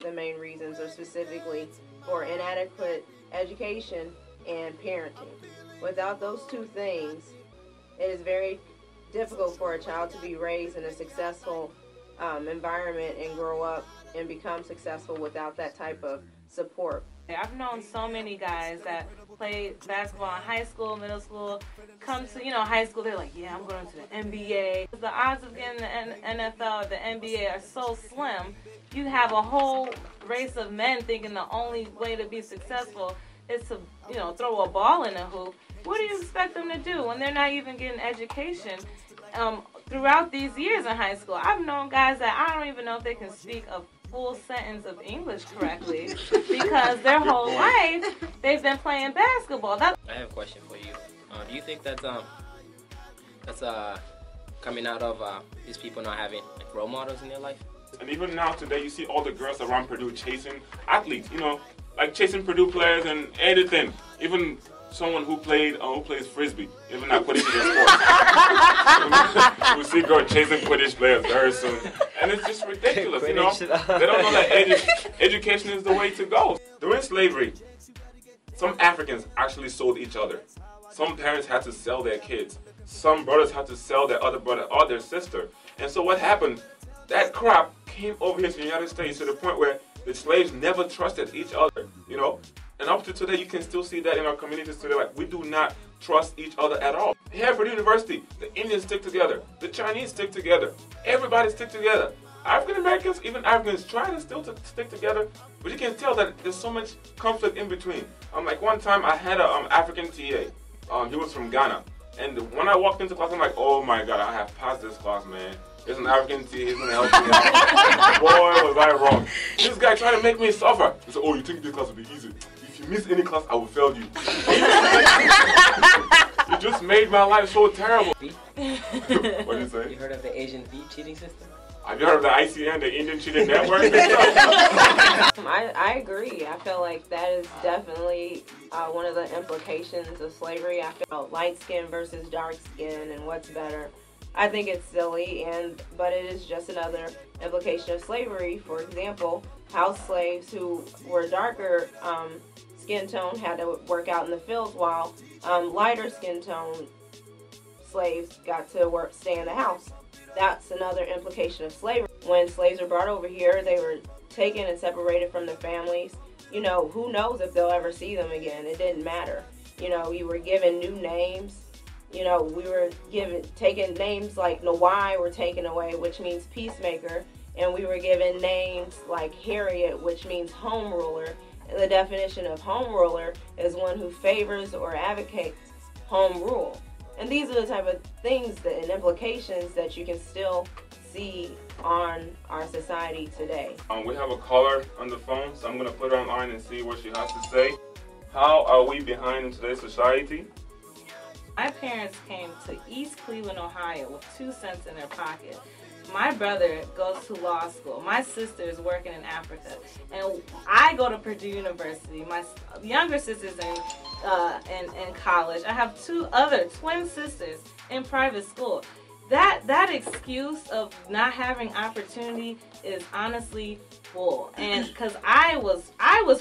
the main reasons are specifically for inadequate education and parenting. Without those two things, it is very difficult for a child to be raised in a successful environment and grow up and become successful without that type of support. I've known so many guys that play basketball in high school, middle school, come to, high school, they're like, yeah, I'm going to the NBA. The odds of getting the NFL or the NBA are so slim. You have a whole race of men thinking the only way to be successful is to, throw a ball in a hoop. What do you expect them to do when they're not even getting education? Throughout these years in high school, I've known guys that I don't even know if they can speak a full sentence of English correctly because their whole life they've been playing basketball. I have a question for you. Do you think that's coming out of these people not having like role models in their life? And even now today, you see all the girls around Purdue chasing athletes. Like chasing Purdue players and anything. Even someone who plays frisbee, even not Quidditch in sports. We see girls chasing Quidditch players very soon, and it's just ridiculous. They don't know that education is the way to go. During slavery, some Africans actually sold each other. Some parents had to sell their kids. Some brothers had to sell their other brother or their sister. And so what happened? That crop came over here to the United States to the point where the slaves never trusted each other. And up to today, you can still see that in our communities today. Like, we do not trust each other at all. Here at Purdue University, the Indians stick together. The Chinese stick together. Everybody stick together. African Americans, even Africans, try to still stick together. But you can tell that there's so much conflict in between. Like one time, I had an African TA. He was from Ghana. And when I walked into class, I'm like, oh my God, I have passed this class, man. There's an African TA, he's gonna help me out. Boy, was I wrong. This guy tried to make me suffer. He said, oh, you think this class will be easy? If you miss any class, I will fail you. It just made my life so terrible. What did you say? You heard of the Asian beat cheating system? Have you heard of the ICN, the Indian Cheating Network? I agree. I feel like that is definitely one of the implications of slavery. I feel light skin versus dark skin and what's better. I think it's silly, but it is just another implication of slavery. For example, house slaves who were darker skin tone had to work out in the fields, while lighter skin tone slaves got to stay in the house. That's another implication of slavery. When slaves were brought over here, they were taken and separated from their families. Who knows if they'll ever see them again? It didn't matter. You were given new names. We were taken names like Nawai were taken away, which means peacemaker, and we were given names like Harriet, which means home ruler. And the definition of home ruler is one who favors or advocates home rule. And these are the type of things and implications that you can still see on our society today. We have a caller on the phone, so I'm going to put her online and see what she has to say. How are we behind in today's society? My parents came to East Cleveland, Ohio with 2 cents in their pocket. My brother goes to law school. My sister is working in Africa. And I go to Purdue University. My younger sister's in college. I have 2 other twin sisters in private school. That excuse of not having opportunity is honestly bull. And because I was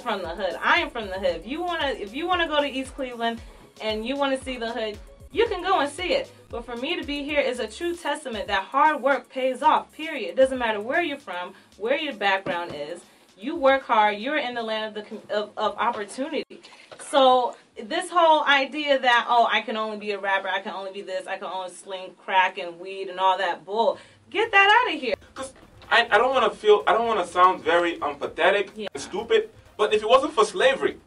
from the hood. I am from the hood. If you wanna go to East Cleveland and you want to see the hood, you can go and see it. But for me to be here is a true testament that hard work pays off, period. It doesn't matter where you're from, where your background is. You work hard, you're in the land of opportunity. So this whole idea that, oh, I can only be a rapper, I can only be this, I can only sling crack and weed and all that bull, get that out of here. Because I don't want to sound very pathetic and stupid, but if it wasn't for slavery,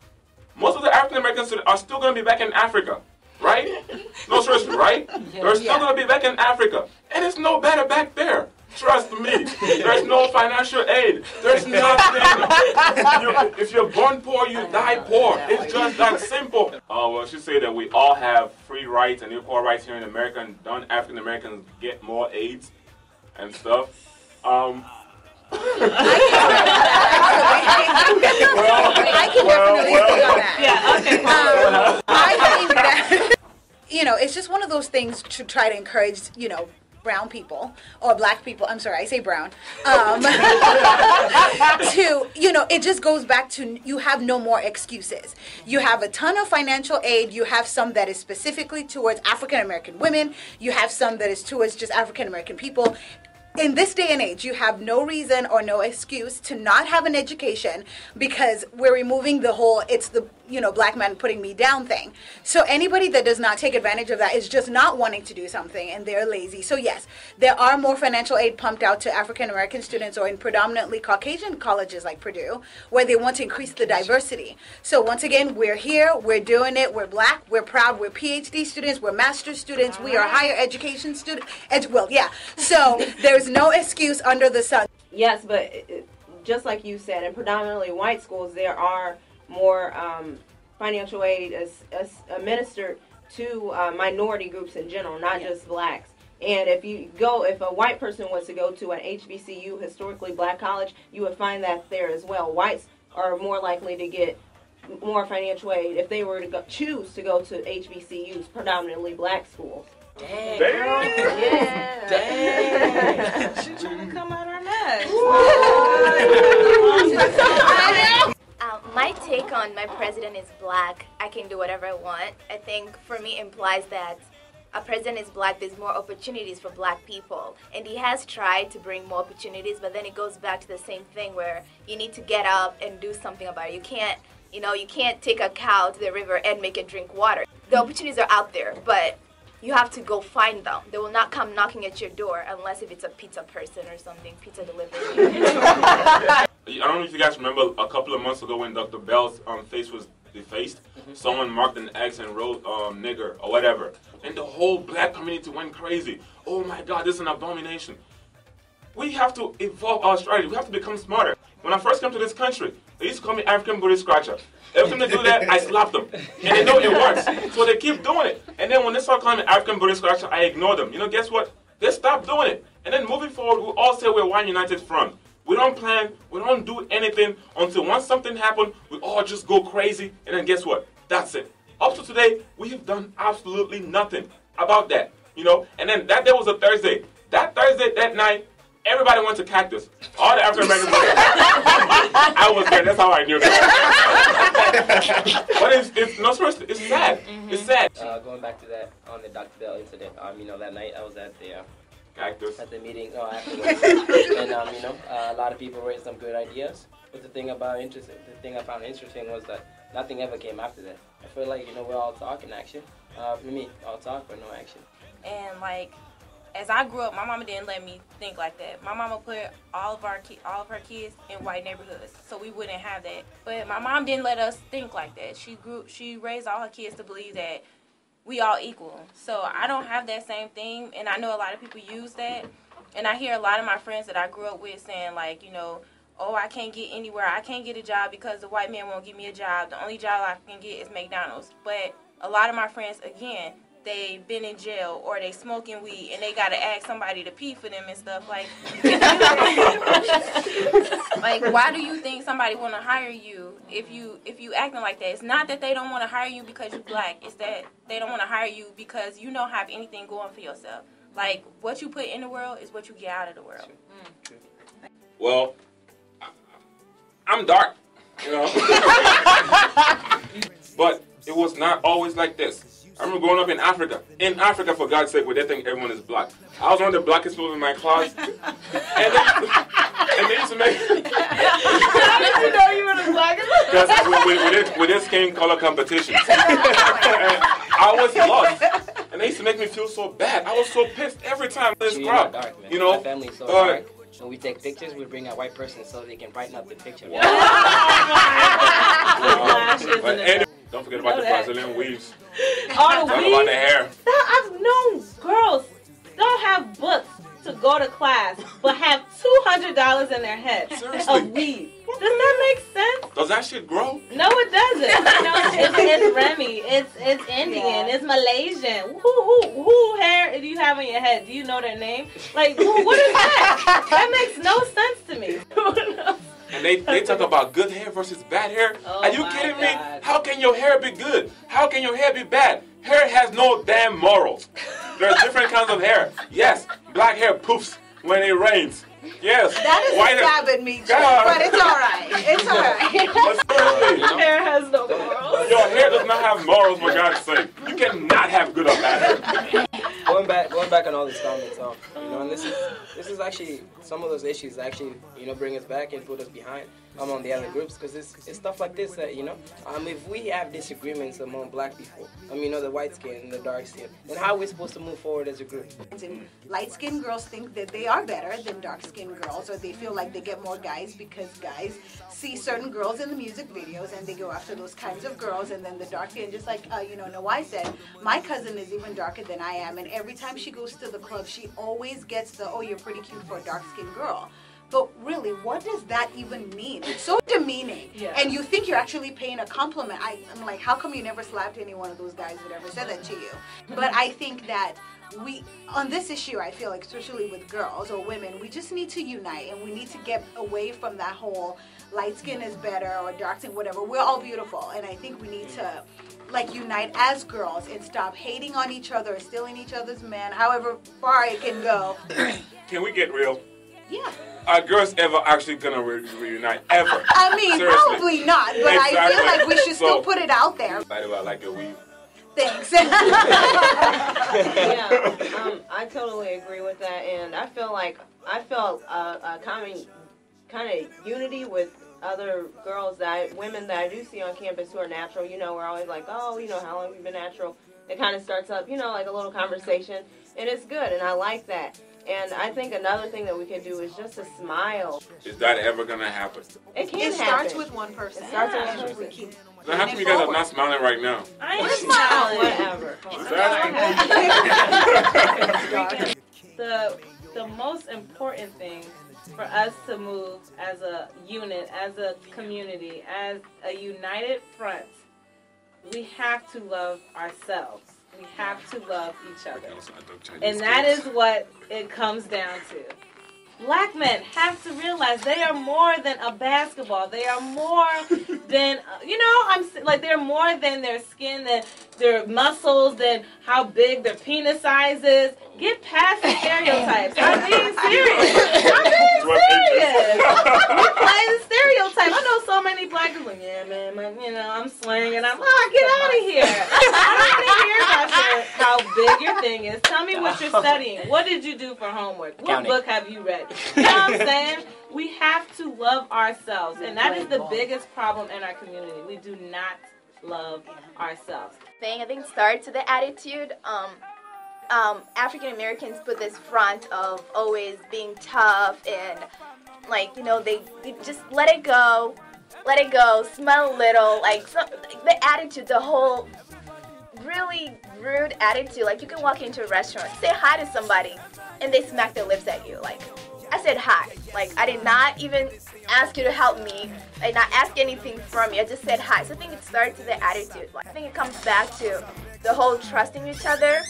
most of the African Americans are still going to be back in Africa, right? No, seriously, right? They're still going to be back in Africa. And it's no better back there. Trust me. There's no financial aid. There's nothing. If you're born poor, you die poor. It's just that simple. Well, I should say that we all have free rights and equal rights here in America, and don't African Americans get more aids and stuff? I can definitely speak on that. Yeah, okay. I think that, it's just one of those things to try to encourage, brown people, or black people, I'm sorry, I say brown, to, you know, it just goes back to you have no more excuses. You have a ton of financial aid. You have some that is specifically towards African American women. You have some that is towards just African American people. In this day and age, you have no reason or no excuse to not have an education, because we're removing the whole, it's the, you know, black man putting me down thing. So anybody that does not take advantage of that is just not wanting to do something, and they're lazy. So yes, there are more financial aid pumped out to African American students, or in predominantly Caucasian colleges like Purdue, where they want to increase the diversity. So once again, we're here, we're doing it, we're black, we're proud, we're PhD students, we're master's students, we are higher education students. Well, yeah. So there's no excuse under the sun. Yes, but just like you said, in predominantly white schools, there are more financial aid administered to minority groups in general, not just blacks. And if a white person was to go to an HBCU, historically black college, you would find that there as well. Whites are more likely to get more financial aid if they were to choose to go to HBCUs, predominantly black schools. Dang, Damn. girl. Yeah. Dang. She trying to come out her mess. My take on my president is black, I can do whatever I want, I think for me implies that a president is black, there's more opportunities for black people. And he has tried to bring more opportunities, but then it goes back to the same thing where you need to get up and do something about it. You can't take a cow to the river and make it drink water. The opportunities are out there, but you have to go find them. They will not come knocking at your door unless if it's a pizza person or something, pizza delivery. I don't know if you guys remember a couple of months ago when Dr. Bell's face was defaced. Someone marked an X and wrote nigger or whatever. And the whole black community went crazy. Oh my God, this is an abomination. We have to evolve our strategy. We have to become smarter. When I first came to this country, they used to call me African booty scratcher. Every time they do that, I slap them. And they know it works. So they keep doing it. And then when they start calling me African booty scratcher, I ignore them. You know, guess what? They stop doing it. And then moving forward, we all say we're one united front. We don't plan, we don't do anything until once something happens, we all just go crazy. And then guess what? That's it. Up to today, we have done absolutely nothing about that. You know, and then that day was a Thursday. That Thursday, that night, everybody went to Cactus. All the African Americans went. I was there. That's how I knew that. But it's no, seriously, it's sad. It's sad. Going back to that on the Dr. Bell incident, you know, that night I was at the Cactus. at the meeting afterwards, and you know, a lot of people raised some good ideas. But the thing I found interesting was that nothing ever came after that. I feel like, you know, we're all talk and action. For me, all talk but no action. And like, as I grew up, my mama didn't let me think like that. My mama put all of her kids in white neighborhoods, so we wouldn't have that. But my mom didn't let us think like that. She raised all her kids to believe that we all equal. So I don't have that same thing, and I know a lot of people use that. And I hear a lot of my friends that I grew up with saying, like, you know, oh, I can't get anywhere. I can't get a job because the white man won't give me a job. The only job I can get is McDonald's. But a lot of my friends, again, they've been in jail or they smoking weed and they got to ask somebody to pee for them and stuff. Like, like, why do you think somebody want to hire you if you acting like that? It's not that they don't want to hire you because you're black. It's that they don't want to hire you because you don't have anything going for yourself. Like, what you put in the world is what you get out of the world. Well, I'm dark, you know. But it was not always like this. I remember growing up in Africa. In Africa, for God's sake, where they think everyone is black. I was one of the blackest people in my class. And they used to make... How did you know you were the blackest? Because with this came color competitions. I was lost. And they used to make me feel so bad. I was so pissed every time this crowd. Dark, man. You know? My family's so dark. When we take pictures, we bring a white person so they can brighten up the picture. Don't forget about the Brazilian weaves. All the Talk weaves. about the hair. I've known girls don't have books to go to class, but have $200 in their head Seriously? of weave. Does that make sense? Does that shit grow? No, it doesn't. No, it's Remy. It's Indian. It's Malaysian. Who hair do you have on your head? Do you know their name? Like, what is that? That makes no sense to me. And they talk about good hair versus bad hair. Oh, Are you my kidding me? God. How can your hair be good? How can your hair be bad? Hair has no damn morals. There are different kinds of hair. Yes, Black hair poofs when it rains. Yes. That is white a stab at me, too, but it's all right. It's all right. But seriously, Hair has no morals. your hair does not have morals, for God's sake. You cannot have good or bad hair. Going back on all these comments, and this is actually some of those issues actually, bring us back and put us behind on the other groups, because it's stuff like this that, if we have disagreements among black people, the white skin and the dark skin, then how are we supposed to move forward as a group? Light-skinned girls think that they are better than dark-skinned girls, or they feel like they get more guys because guys see certain girls in the music videos and they go after those kinds of girls, and then the dark skin, just like, Nawai said, my cousin is even darker than I am, and every time she goes to the club, she always gets the, oh, you're pretty cute for a dark-skinned girl. But really, what does that even mean? It's so demeaning. Yeah. And you think you're actually paying a compliment. I'm like, how come you never slapped any one of those guys that ever said that to you? But I think that on this issue, I feel like, especially with girls or women, we just need to unite, and we need to get away from that whole light skin is better or dark skin, whatever. We're all beautiful, and I think we need to unite as girls and stop hating on each other, stealing each other's men, however far it can go. Can we get real? Yeah. Are girls ever actually gonna reunite? Ever? I mean, seriously. Probably not, but exactly. I feel like we should still put it out there. I like your weave. Thanks. Yeah, I totally agree with that, and I felt a kind of unity with other women that I do see on campus who are natural. We're always like, oh, how long have you been natural? It kind of starts up, like a little conversation, and it's good, and I like that. And I think another thing that we can do is just to smile. Is that ever going to happen? It can happen. It starts with one person. It starts with one person. Now, how come you guys are not smiling right now? I am smiling. Whatever. The most important thing for us to move as a unit, as a community, as a united front, we have to love ourselves. We have to love each other. And that is what it comes down to. Black men have to realize they are more than a basketball. They are more than, they're more than their skin, than their muscles, than how big their penis size is. Get past the stereotypes. I'm being serious. We play the stereotypes. I know so many black people, yeah, man, I'm slurring and I'm, get out of here. I don't want to hear about how big your thing is. Tell me what you're studying. What did you do for homework? What book have you read? You know what I'm saying? We have to love ourselves, and that is the biggest problem in our community. We do not love ourselves. I think starts with the attitude. African Americans put this front of always being tough and they just let it go, smell a little, the attitude, the whole really rude attitude. You can walk into a restaurant, say hi to somebody, and they smack their lips at you. I said hi. I did not even ask you to help me. I did not ask anything from you. I just said hi. So I think it starts with the attitude. I think it comes back to the whole trusting each other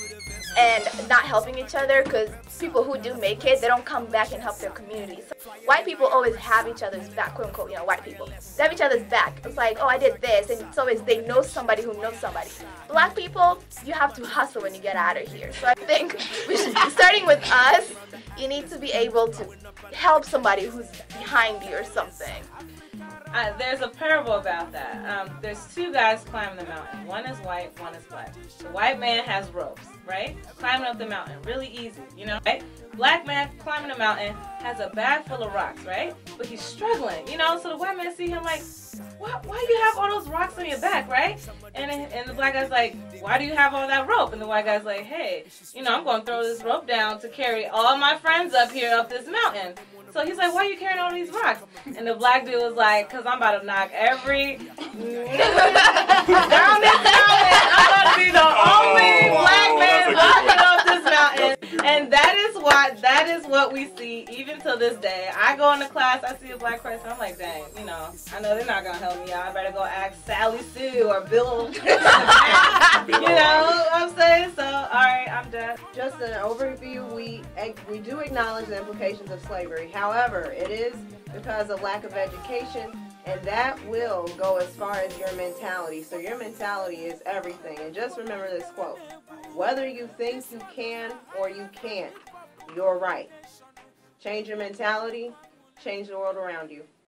and not helping each other, because people who do make it, they don't come back and help their community. So white people always have each other's back, quote unquote, white people. They have each other's back. It's like, oh, I did this, and it's always they know somebody who knows somebody. Black people, you have to hustle when you get out of here. So I think starting with us, you need to be able to help somebody who's behind you or something. There's a parable about that. There's two guys climbing the mountain. One is white, one is black. The white man has ropes, right? Climbing up the mountain, really easy, right? Black man climbing the mountain has a bag full of rocks, right? But he's struggling, So the white man see him like, why do you have all those rocks on your back, right? And the black guy's like, why do you have all that rope? And the white guy's like, hey, I'm going to throw this rope down to carry all my friends up here up this mountain. So he's like, why are you carrying all these rocks? And the black dude was like, because I'm about to knock every nigga down this mountain. I'm about to be the only black man walking up this mountain. And that is what we see even till this day. I go into class, I see a black person, I'm like, dang, I know they're not going to help me out. I better go ask Sally Sue or Bill. You know what I'm saying? So, all right, I'm done. Just an overview, we do acknowledge the implications of slavery. However, it is because of lack of education, and that will go as far as your mentality. So your mentality is everything. And just remember this quote: whether you think you can or you can't, you're right. Change your mentality, change the world around you.